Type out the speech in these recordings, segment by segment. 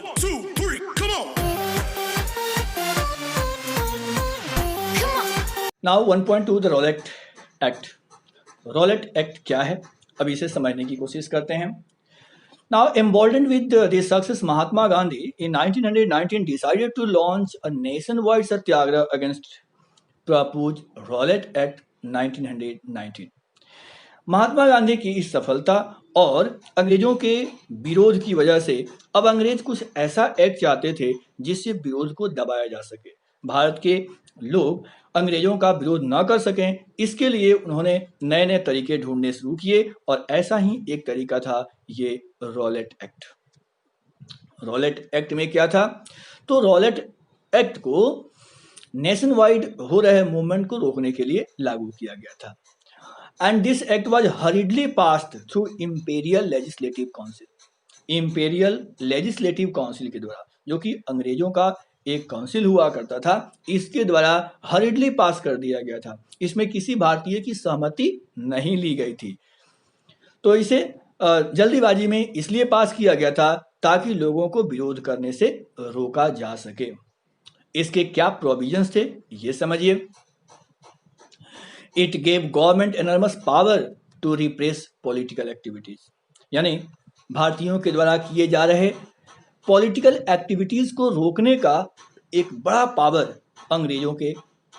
1, 2, 3, come on. Now 1.2 the Rowlatt act. Rowlatt act क्या है, अब इसे समझने की कोशिश करते हैं। Now emboldened with this success, Mahatma Gandhi in 1919 decided to launch a nationwide satyagraha against proposed Rowlatt Act 1919। Mahatma Gandhi की इस सफलता और अंग्रेजों के विरोध की वजह से अब अंग्रेज कुछ ऐसा एक्ट चाहते थे जिससे विरोध को दबाया जा सके, भारत के लोग अंग्रेजों का विरोध न कर सकें। इसके लिए उन्होंने नए नए तरीके ढूंढने शुरू किए और ऐसा ही एक तरीका था ये रॉलेट एक्ट। रॉलेट एक्ट में क्या था, तो रॉलेट एक्ट को नेशन वाइड हो रहे मूवमेंट को रोकने के लिए लागू किया गया था। And this act was हरीडली passed through imperial legislative council. Imperial legislative council के द्वारा, जो कि अंग्रेजों का एक काउंसिल हुआ करता था, इसके द्वारा हरीडली पास कर दिया गया था। इसमें किसी भारतीय की सहमति नहीं ली गई थी, तो इसे जल्दीबाजी में इसलिए पास किया गया था ताकि लोगों को विरोध करने से रोका जा सके। इसके क्या प्रोविजंस थे ये समझिए। It gave government enormous power to repress political activities, यानी भारतीयों के द्वारा किए जा रहे पॉलिटिकल एक्टिविटीज को रोकने का एक बड़ा पावर अंग्रेजों के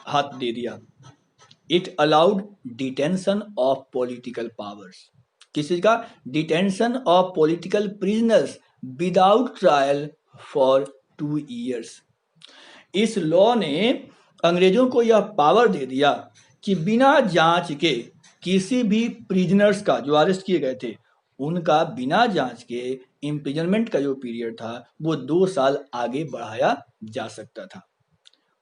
हाथ दे दिया। It allowed detention of political powers, किसी का detention of political prisoners without trial for 2 years। इस लॉ ने अंग्रेजों को यह पावर दे दिया कि बिना जांच के किसी भी प्रिजनर्स का, जो अरेस्ट किए गए थे, उनका बिना जांच के इम्प्रिजनमेंट का जो पीरियड था वो 2 साल आगे बढ़ाया जा सकता था।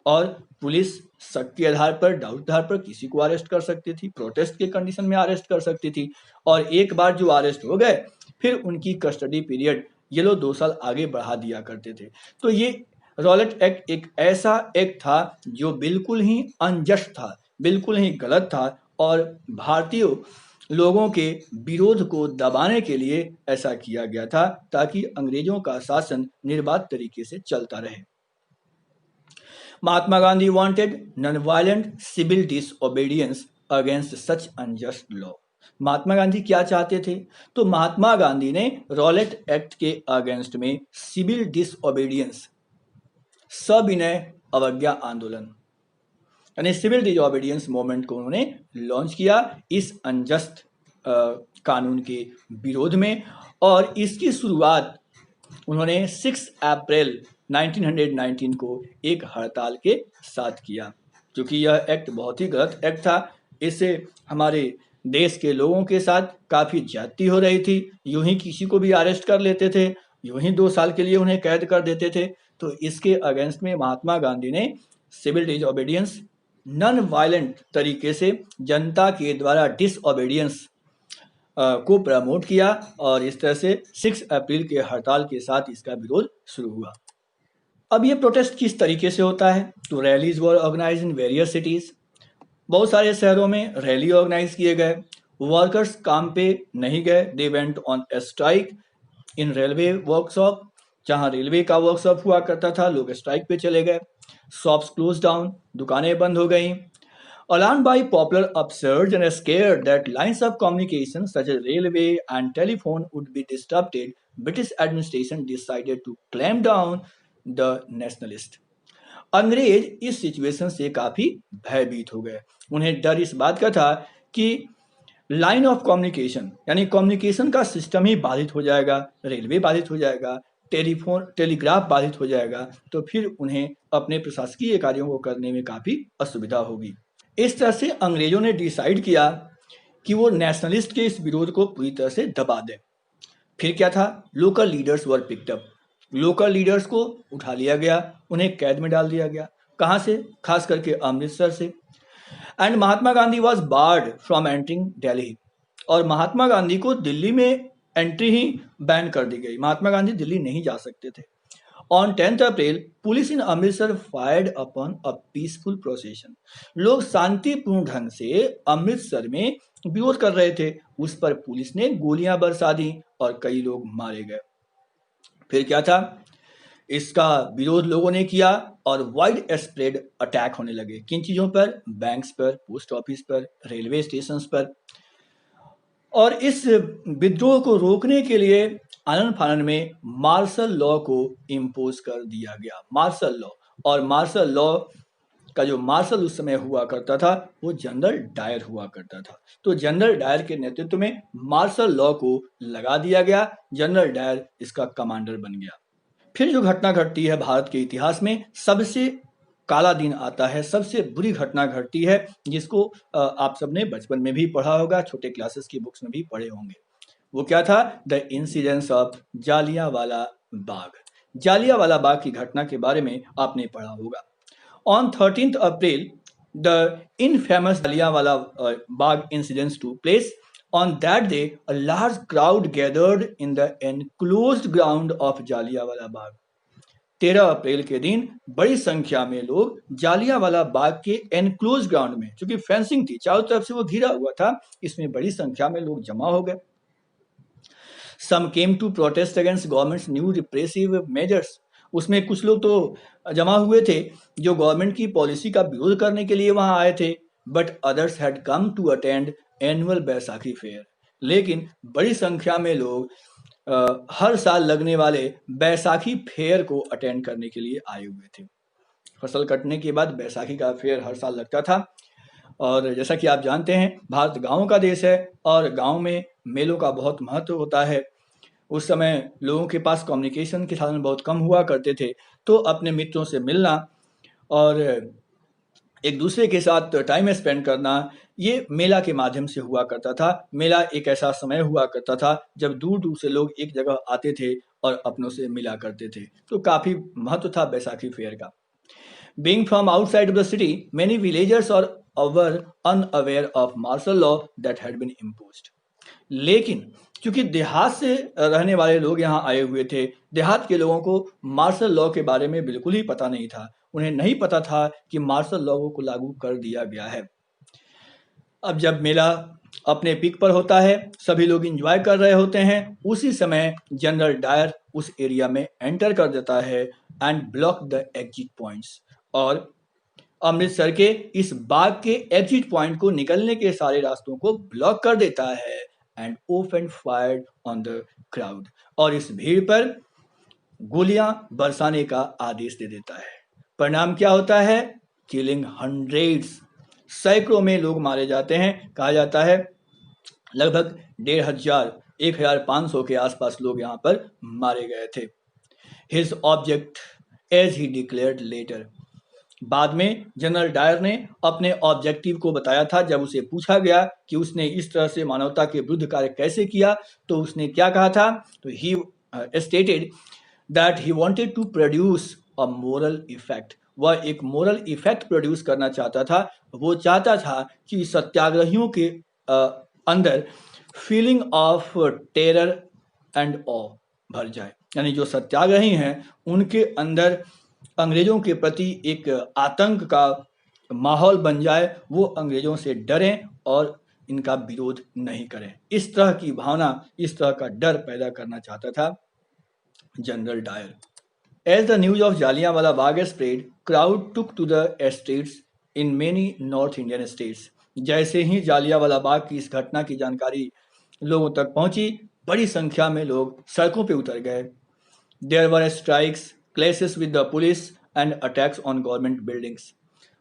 और पुलिस शक के आधार पर, डाउट के आधार पर किसी को अरेस्ट कर सकती थी, प्रोटेस्ट के कंडीशन में अरेस्ट कर सकती थी, और एक बार जो अरेस्ट हो गए फिर उनकी कस्टडी पीरियड ये लोग 2 साल आगे बढ़ा दिया करते थे। तो ये रॉलेट एक्ट एक ऐसा एक्ट था जो बिल्कुल ही अनजस्ट था, बिल्कुल ही गलत था, और भारतीय लोगों के विरोध को दबाने के लिए ऐसा किया गया था ताकि अंग्रेजों का शासन निर्बाध तरीके से चलता रहे। Mahatma Gandhi wanted non violent civil disobedience against such unjust law. Mahatma Gandhi क्या चाहते थे, तो महात्मा गांधी ने रॉलेट एक्ट के अगेंस्ट में सिविल डिसओबीडियंस, सविनय अवज्ञा आंदोलन, यानी सिविल डिसओबीडियंस मूवमेंट को उन्होंने लॉन्च किया इस अनजस्ट कानून के विरोध में। और इसकी शुरुआत उन्होंने 6 अप्रैल 1919 को एक हड़ताल के साथ किया, क्योंकि यह एक्ट बहुत ही गलत एक्ट था। इससे हमारे देश के लोगों के साथ काफ़ी ज्यादती हो रही थी। यूं ही किसी को भी अरेस्ट कर लेते थे, यूं ही 2 साल के लिए उन्हें कैद कर देते थे। तो इसके अगेंस्ट में महात्मा गांधी ने सिविल डिसओबीडियंस, नॉन वायलेंट तरीके से जनता के द्वारा डिसओबीडियंस को प्रमोट किया, और इस तरह से 6 अप्रैल के हड़ताल के साथ इसका विरोध शुरू हुआ। अब ये प्रोटेस्ट किस तरीके से होता है, तो rallies were organise in various cities. बहुत सारे शहरों में रैली ऑर्गेनाइज किए गए। वर्कर्स काम पे नहीं गए, they went on strike in railway workshop, जहां रेलवे का वर्कशॉप हुआ करता था, लोग स्ट्राइक पे चले गए। शॉप्स क्लोज डाउन, दुकानें बंद हो गई। Alarmed by popular upsurge and scared that lines of communication such as railway and telephone would be disrupted, British administration decided to clamp down the nationalist। अंग्रेज इस सिचुएशन से काफी भयभीत हो गए। उन्हें डर इस बात का था कि लाइन ऑफ कम्युनिकेशन, यानी कम्युनिकेशन का सिस्टम ही बाधित हो जाएगा, रेलवे बाधित हो जाएगा, टेलीग्राफ बाधित हो जाएगा, तो फिर उन्हें अपने प्रशासकीय कार्यों को करने में काफी असुविधा होगी। इस तरह से अंग्रेजों ने डिसाइड किया कि वो नेशनलिस्ट के इस विरोध को पूरी तरह से दबा दें। फिर क्या था, local leaders were picked up. Local leaders को उठा लिया गया, उन्हें कैद में डाल दिया गया। कहाँ से, खास करके अमृतसर से। And Mahatma Gandhi was board from entering Delhi, और महात्मा गांधी को दिल्ली में एंट्री ही बैन कर दी गई। महात्मा गांधी दिल्ली नहीं जा सकते थे। On 10th April, police in Amritsar fired upon a peaceful procession. लोग शांतिपूर्ण ढंग से अमृतसर में विरोध कर रहे थे, उस पर पुलिस ने गोलियां बरसा दी और कई लोग मारे गए। फिर क्या था, इसका विरोध लोगों ने किया और वाइड स्प्रेड अटैक होने लगे। किन चीज़ों पर? बैंक्स पर, पोस्ट ऑफिस पर, रेलवे स्टेशन पर। और इस विद्रोह को रोकने के लिए आनंद फानन में मार्शल लॉ को इम्पोज कर दिया गया। मार्शल लॉ, और मार्शल लॉ का जो मार्शल उस समय हुआ करता था वो जनरल डायर हुआ करता था। तो जनरल डायर के नेतृत्व में मार्शल लॉ को लगा दिया गया। जनरल डायर इसका कमांडर बन गया। फिर जो घटना घटती है भारत के इतिहास में, सबसे काला दिन आता है, सबसे बुरी घटना घटती है, जिसको आप सबने बचपन में भी पढ़ा होगा, छोटे क्लासेस की बुक्स में भी पढ़े होंगे। वो क्या था? The incidence of Jallianwala Bagh. Jallianwala Bagh की घटना के बारे में आपने पढ़ा होगा। On 13th April the infamous Jallianwala Bagh incidence took place. On that day, a large crowd gathered in the enclosed ground of Jallianwala Bagh. 13 अप्रैल के दिन बड़ी संख्या में लोग जालियांवाला बाग के एनक्लोज ग्राउंड में, चूंकि फेंसिंग थी, चारों तरफ से वो घिरा हुआ था, इसमें बड़ी संख्या में लोग जमा हो गए। Some came to protest against government's new repressive measures. उसमें कुछ लोग तो जमा हुए थे जो गवर्नमेंट की पॉलिसी का विरोध करने के लिए वहां आए थे। But others had come to attend annual Baisakhi fair. लेकिन बड़ी संख्या में लोग हर साल लगने वाले बैसाखी फेयर को अटेंड करने के लिए आए हुए थे। फसल कटने के बाद बैसाखी का फेयर हर साल लगता था। और जैसा कि आप जानते हैं, भारत गाँव का देश है और गाँव में मेलों का बहुत महत्व होता है। उस समय लोगों के पास कम्युनिकेशन के साधन बहुत कम हुआ करते थे, तो अपने मित्रों से मिलना और एक दूसरे के साथ टाइम स्पेंड करना, ये मेला के माध्यम से हुआ करता था। मेला एक ऐसा समय हुआ करता था जब दूर दूर से लोग एक जगह आते थे और अपनों से मिला करते थे। तो काफ़ी महत्व था बैसाखी फेयर का। Being from outside of the city, many villagers were unaware of martial law that had been imposed. लेकिन क्योंकि देहात से रहने वाले लोग यहाँ आए हुए थे, देहात के लोगों को मार्शल लॉ के बारे में बिल्कुल ही पता नहीं था। उन्हें नहीं पता था कि मार्शल लॉ को लागू कर दिया गया है। अब जब मेला अपने पीक पर होता है, सभी लोग एंजॉय कर रहे होते हैं, उसी समय जनरल डायर उस एरिया में एंटर कर देता है and block the exit points. और अमृतसर के इस बाग के एग्जिट पॉइंट को निकलने के सारे रास्तों को ब्लॉक कर देता है and open fired on the crowd. और इस भीड़ पर गोलियां बरसाने का आदेश दे देता है। परिणाम क्या होता है? किलिंग हंड्रेड्स, सैकड़ों में लोग मारे जाते हैं। कहा जाता है लगभग 1500, 1500 के आसपास लोग यहाँ पर मारे गए थे। His object as he declared later. बाद में जनरल डायर ने अपने ऑब्जेक्टिव को बताया था। जब उसे पूछा गया कि उसने इस तरह से मानवता के विरुद्ध कार्य कैसे किया, तो उसने क्या कहा था? तो he stated that he wanted to produce a moral effect. वह एक मोरल इफेक्ट प्रोड्यूस करना चाहता था। वो चाहता था कि सत्याग्रहियों के अंदर फीलिंग ऑफ टेरर एंड ऑ भर जाए, यानी जो सत्याग्रही हैं उनके अंदर अंग्रेजों के प्रति एक आतंक का माहौल बन जाए, वो अंग्रेजों से डरें और इनका विरोध नहीं करें। इस तरह की भावना, इस तरह का डर पैदा करना चाहता था General Dyer. As the news of Jallianwala Bagh spread, crowd took to the streets in many North Indian states. जैसे ही जालियांवाला बाग की इस घटना की जानकारी लोगों तक पहुंची, बड़ी संख्या में लोग सड़कों पे उतर गए। There were strikes, clashes with the police and attacks on government buildings.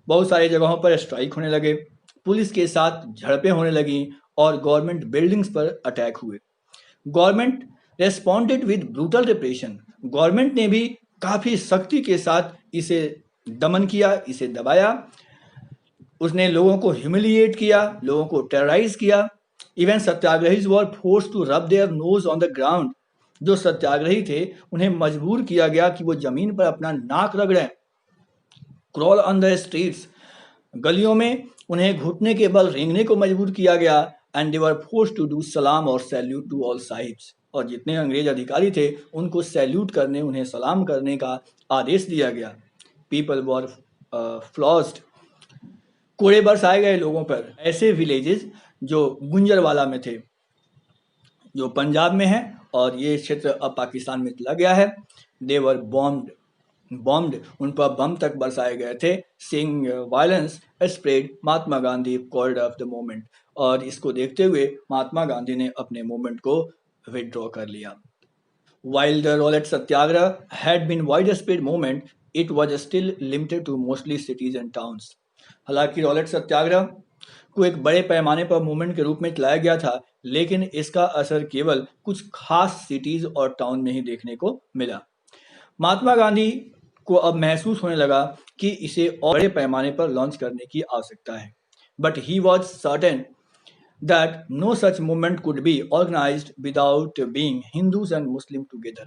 बहुत सारी जगहों पर स्ट्राइक होने लगे, पुलिस के साथ झड़पें होने लगी और गवर्नमेंट बिल्डिंग्स पर अटैक हुए। Government responded with brutal repression. Government ने भी काफ़ी सख्ती के साथ इसे दमन किया, इसे दबाया। उसने लोगों को ह्यूमिलिएट किया, लोगों को टेरराइज किया। Even satyagrahis were forced to rub their noses on the ground. जो सत्याग्रही थे उन्हें मजबूर किया गया कि वो जमीन पर अपना नाक रगड़ें। क्रॉल ऑन द स्ट्रीट्स, गलियों में उन्हें घुटने के बल रेंगने को मजबूर किया गया। And they were forced to do सलाम और सैल्यूट टू ऑल साहिब्स। और जितने अंग्रेज अधिकारी थे उनको सैल्यूट करने, उन्हें सलाम करने का आदेश दिया गया। पीपल वर फ्लॉस्ड, कोड़े बरसाए गए लोगों पर। ऐसे विलेजेस जो गुंजरवाला में थे, जो पंजाब में है और ये क्षेत्र अब पाकिस्तान में चला गया है, दे वर बॉम्ब्ड, उन पर बम तक बरसाए गए थे. Seeing violence spread, Mahatma Gandhi called off the movement. और इसको देखते हुए महात्मा गांधी ने अपने मूवमेंट को विड्रॉ कर लिया. While the Rowlatt Satyagraha had been widespread movement, it was still limited to mostly cities and towns. हालांकि रॉलेट सत्याग्रह को एक बड़े पैमाने पर मूवमेंट के रूप में चलाया गया था, लेकिन इसका असर केवल कुछ खास सिटीज और टाउन में ही देखने को मिला. महात्मा गांधी को अब महसूस होने लगा कि इसे और बड़े पैमाने पर लॉन्च करने की आवश्यकता है. But he was certain that no such movement could be organized without being Hindus and Muslim together.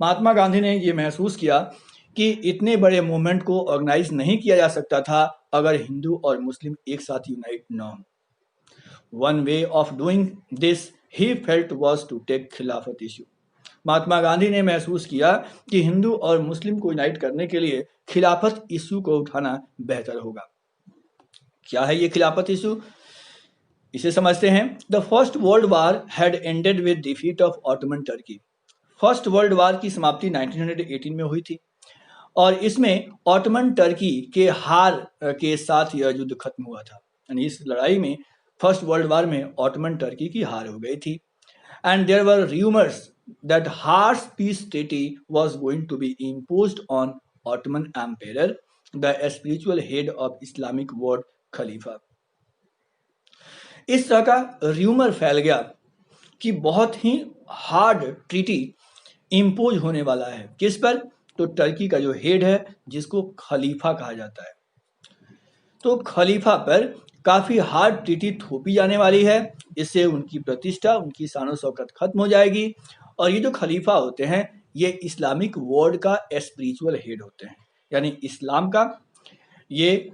महात्मा गांधी ने ये महसूस किया कि इतने बड़े मूवमेंट को ऑर्गेनाइज नहीं किया जा सकता था अगर हिंदू और मुस्लिम एक साथ यूनाइट न हो. One way of doing this he felt was to take Khilafat issue. Mahatma Gandhi ने महसूस किया कि हिंदू और मुस्लिम को यूनाइट करने के लिए खिलाफत इशू को उठाना बेहतर होगा. क्या है ये खिलाफत इशू? इसे समझते हैं. The first world war had ended with defeat of Ottoman Turkey. First world war की समाप्ति 1918 में हुई थी और इसमें ऑटोमन टर्की के हार के साथ यह युद्ध खत्म हुआ था. यानी इस लड़ाई में, फर्स्ट वर्ल्ड वार में ऑटोमन टर्की की हार हो गई थी. And there were rumours that harsh peace treaty was going to be imposed on Ottoman Empire, the spiritual head of Islamic world खलीफा. इस तरह का र्यूमर फैल गया कि बहुत ही हार्ड ट्रीटी इम्पोज होने वाला है. किस पर? तो टर्की का जो हेड है, जिसको खलीफा कहा जाता है, तो खलीफा पर काफी हार्ड ट्रीटी थोपी जाने वाली है. इससे उनकी प्रतिष्ठा, उनकी शान शौकत खत्म हो जाएगी. और ये जो खलीफा होते हैं, ये इस्लामिक वर्ल्ड का स्पिरिचुअल हेड होते हैं. यानी इस्लाम का ये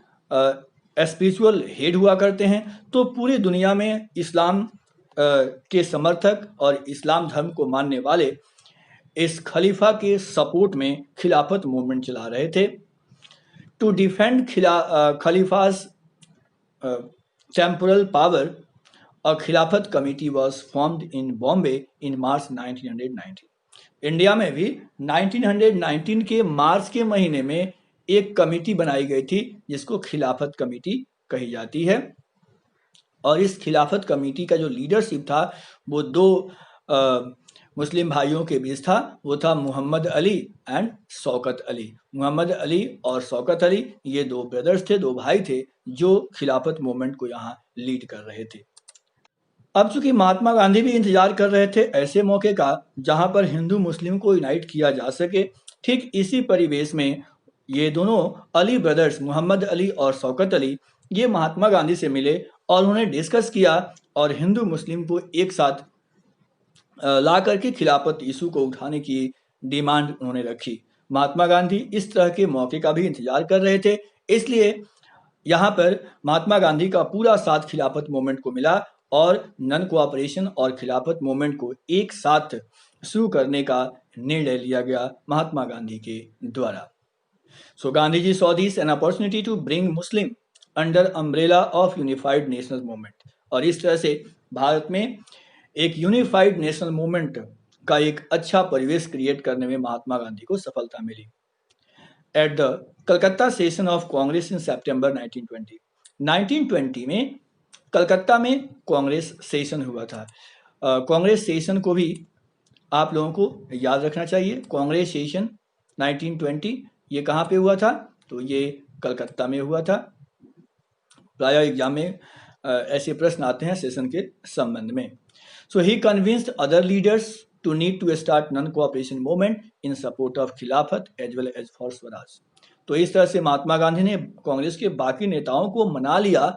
स्पिरिचुअल हेड हुआ करते हैं. तो पूरी दुनिया में इस्लाम के समर्थक और इस्लाम धर्म को मानने वाले इस खलीफा के सपोर्ट में खिलाफत मूवमेंट चला रहे थे. टू डिफेंड खलीफाज टेम्पोरल पावर, अ खिलाफत committee was formed in Bombay in March 1919. India में भी 1919 के मार्च के महीने में एक कमेटी बनाई गई थी जिसको खिलाफत कमेटी कही जाती है. और इस खिलाफत कमेटी का जो लीडरशिप था वो दो मुस्लिम भाइयों के बीच था. वो था मोहम्मद अली एंड शौकत अली. मोहम्मद अली और शौकत अली ये दो ब्रदर्स थे, दो भाई थे, जो खिलाफत मूवमेंट को यहाँ लीड कर रहे थे. अब चूंकि महात्मा गांधी भी इंतजार कर रहे थे ऐसे मौके का जहां पर हिंदू मुस्लिम को यूनाइट किया जा सके, ठीक इसी परिवेश में ये दोनों अली ब्रदर्स, मोहम्मद अली और शौकत अली, ये महात्मा गांधी से मिले और उन्होंने डिस्कस किया और हिंदू मुस्लिम को एक साथ ला करके खिलाफत इशू को उठाने की डिमांड उन्होंने रखी. महात्मा गांधी इस तरह के मौके का भी इंतजार कर रहे थे, इसलिए यहाँ पर महात्मा गांधी का पूरा साथ खिलाफत मूवमेंट को मिला और नन कोऑपरेशन और खिलाफत मूवमेंट को एक साथ शुरू करने का निर्णय लिया गया महात्मा गांधी के द्वारा. So Gandhiji saw this an opportunity to bring Muslim under umbrella of unified national movement. और इस तरह से भारत में एक यूनिफाइड नेशनल मूवमेंट का एक अच्छा परिवेश क्रिएट करने में महात्मा गांधी को सफलता मिली. At the Calcutta session of Congress in September 1920. 1920 में कलकत्ता में कांग्रेस सेशन हुआ था. कांग्रेस सेशन को भी आप लोगों को याद रखना चाहिए. कांग्रेस सेशन 1920 ये कहाँ पे हुआ था? तो ये कलकत्ता में हुआ था. प्राय एग्जाम में ऐसे प्रश्न आते हैं सेशन के संबंध में. So he convinced other leaders to need to start non cooperation movement in support of Khilafat as well as for swaraj. तो इस तरह से महात्मा गांधी ने कांग्रेस के बाकी नेताओं को मना लिया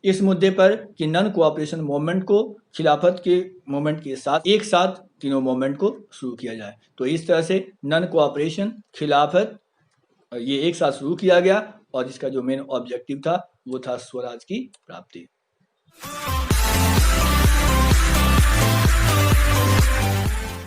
इस मुद्दे पर कि नॉन कोऑपरेशन मूवमेंट को खिलाफत के मूवमेंट के साथ एक साथ तीनों मूवमेंट को शुरू किया जाए. तो इस तरह से नॉन कोऑपरेशन, खिलाफत ये एक साथ शुरू किया गया और जिसका जो मेन ऑब्जेक्टिव था वो था स्वराज की प्राप्ति.